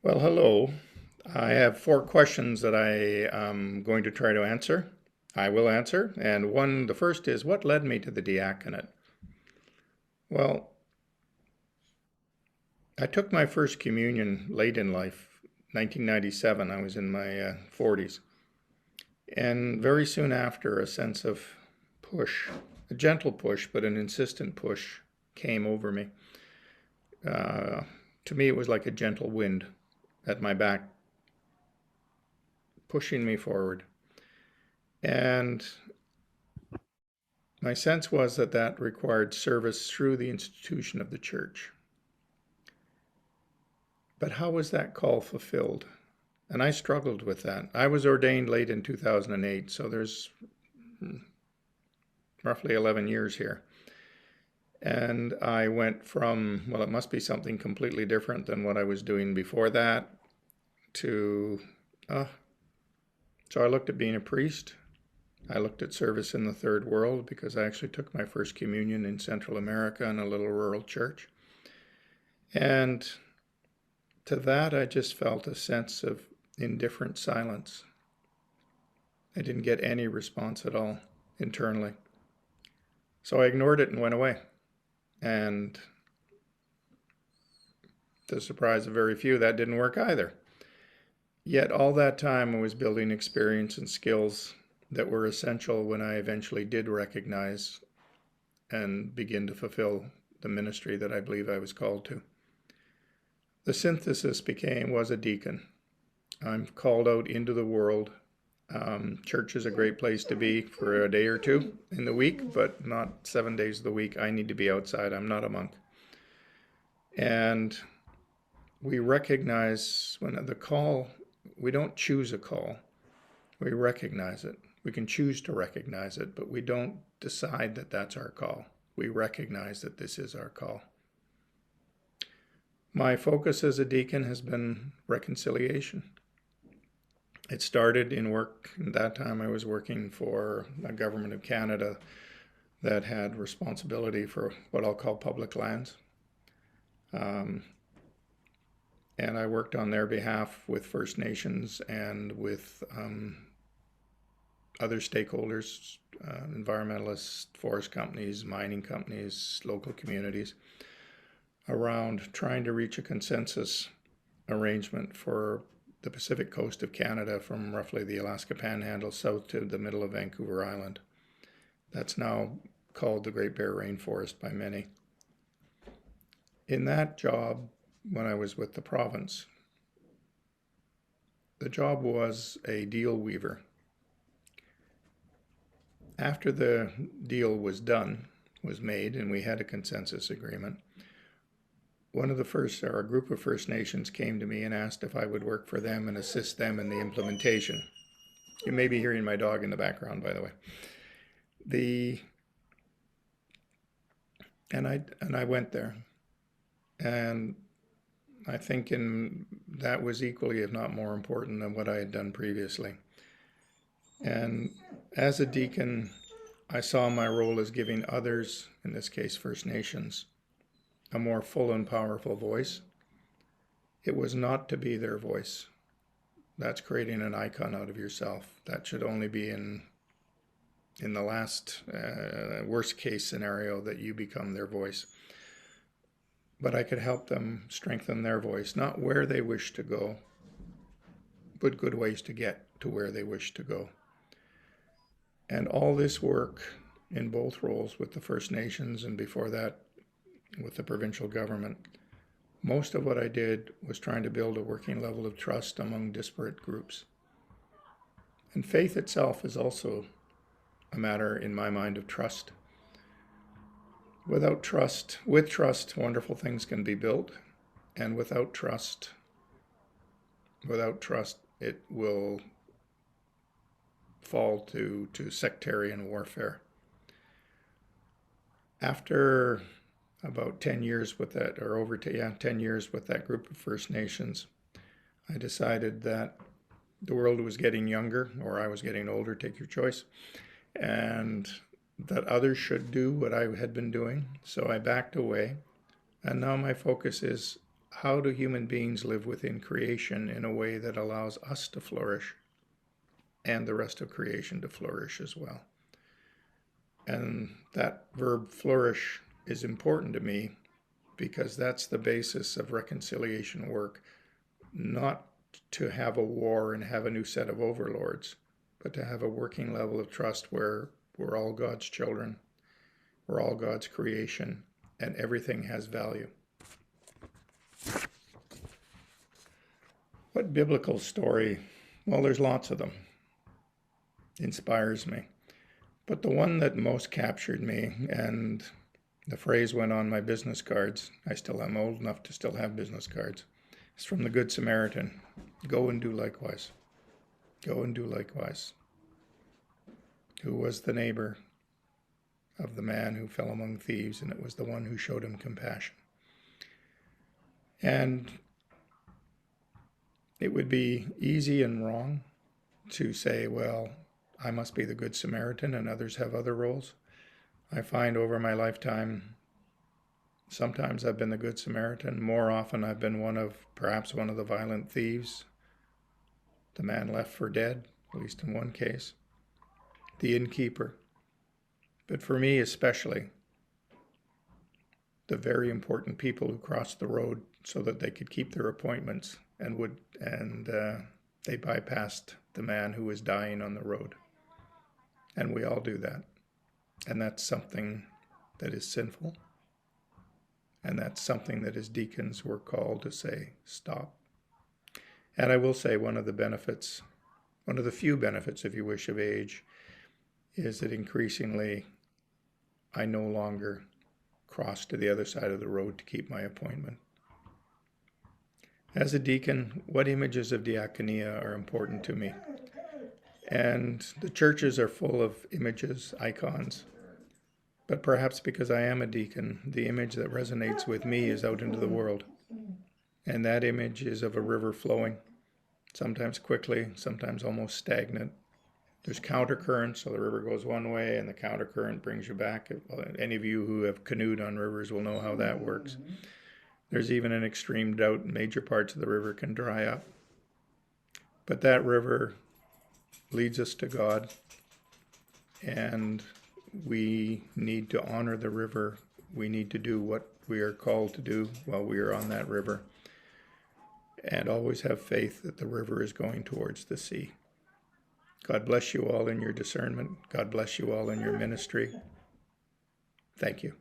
Well, hello. I have four questions that I am going to try to answer. I will answer. And the first is, what led me to the diaconate? Well, I took my first communion late in life, 1997. I was in my 40s. And very soon after, a sense of push, a gentle push, but an insistent push, came over me. Uh, to me, it was like a gentle wind at my back, pushing me forward. And my sense was that that required service through the institution of the church. But how was that call fulfilled? And I struggled with that. I was ordained late in 2008, so there's roughly 11 years here. And I went from, well, it must be something completely different than what I was doing before that to, uh, so I looked at being a priest. I looked at service in the third world because I actually took my first communion in Central America in a little rural church. And to that, I just felt a sense of indifferent silence. I didn't get any response at all internally. So I ignored it and went away. And to the surprise of very few, that didn't work either. Yet all that time I was building experience and skills that were essential when I eventually did recognize and begin to fulfill the ministry that I believe I was called to. The synthesis was a deacon. I'm called out into the world. Church is a great place to be for a day or two in the week, but not 7 days of the week. I need to be outside. I'm not a monk. And we recognize when the call, we don't choose a call. We recognize it. We can choose to recognize it, but we don't decide that that's our call. We recognize that this is our call. My focus as a deacon has been reconciliation. It started in work. At that time, I was working for a government of Canada that had responsibility for what I'll call public lands. And I worked on their behalf with First Nations and with other stakeholders, environmentalists, forest companies, mining companies, local communities, around trying to reach a consensus arrangement for the Pacific coast of Canada from roughly the Alaska Panhandle south to the middle of Vancouver Island. That's now called the Great Bear Rainforest by many. In that job, when I was with the province, the job was a deal weaver. After the deal was made, and we had a consensus agreement, a group of First Nations came to me and asked if I would work for them and assist them in the implementation. You may be hearing my dog in the background, by the way. And I went there, and I think that was equally, if not more important than what I had done previously. And as a deacon, I saw my role as giving others, in this case First Nations, a more full and powerful voice. It was not to be their voice. That's creating an icon out of yourself. That should only be in the last worst case scenario that you become their voice. But I could help them strengthen their voice, not where they wish to go, but good ways to get to where they wish to go. And all this work in both roles with the First Nations and before that with the provincial government, most of what I did was trying to build a working level of trust among disparate groups. And faith itself is also a matter, in my mind, of trust. With trust, wonderful things can be built. And without trust, it will fall to sectarian warfare. After about 10 years with that, 10 years with that group of First Nations, I decided that the world was getting younger, or I was getting older, take your choice, and that others should do what I had been doing. So I backed away, and now my focus is how do human beings live within creation in a way that allows us to flourish and the rest of creation to flourish as well? And that verb flourish is important to me because that's the basis of reconciliation work, not to have a war and have a new set of overlords, but to have a working level of trust where we're all God's children, we're all God's creation, and everything has value. What biblical story, well, there's lots of them, inspires me. But the one that most captured me, and the phrase went on my business cards, I'm old enough to still have business cards, is from the Good Samaritan. Go and do likewise. Go and do likewise. Who was the neighbor of the man who fell among thieves, and it was the one who showed him compassion. And it would be easy and wrong to say, well, I must be the Good Samaritan and others have other roles. I find over my lifetime, sometimes I've been the Good Samaritan. More often I've been perhaps one of the violent thieves, the man left for dead, at least in one case, the innkeeper. But for me especially, the very important people who crossed the road so that they could keep their appointments and they bypassed the man who was dying on the road. And we all do that. And that's something that is sinful. And that's something that as deacons we're called to say, stop. And I will say one of the few benefits, if you wish, of age is that increasingly I no longer cross to the other side of the road to keep my appointment. As a deacon, what images of diaconia are important to me? And the churches are full of images, icons. But perhaps because I am a deacon, the image that resonates with me is out into the world. And that image is of a river flowing, sometimes quickly, sometimes almost stagnant. There's countercurrent, so the river goes one way and the countercurrent brings you back. Any of you who have canoed on rivers will know how that works. There's even an extreme drought. Major parts of the river can dry up. But that river leads us to God, and we need to honor the river. We need to do what we are called to do while we are on that river, and always have faith that the river is going towards the sea. God bless you all in your discernment. God bless you all in your ministry. Thank you.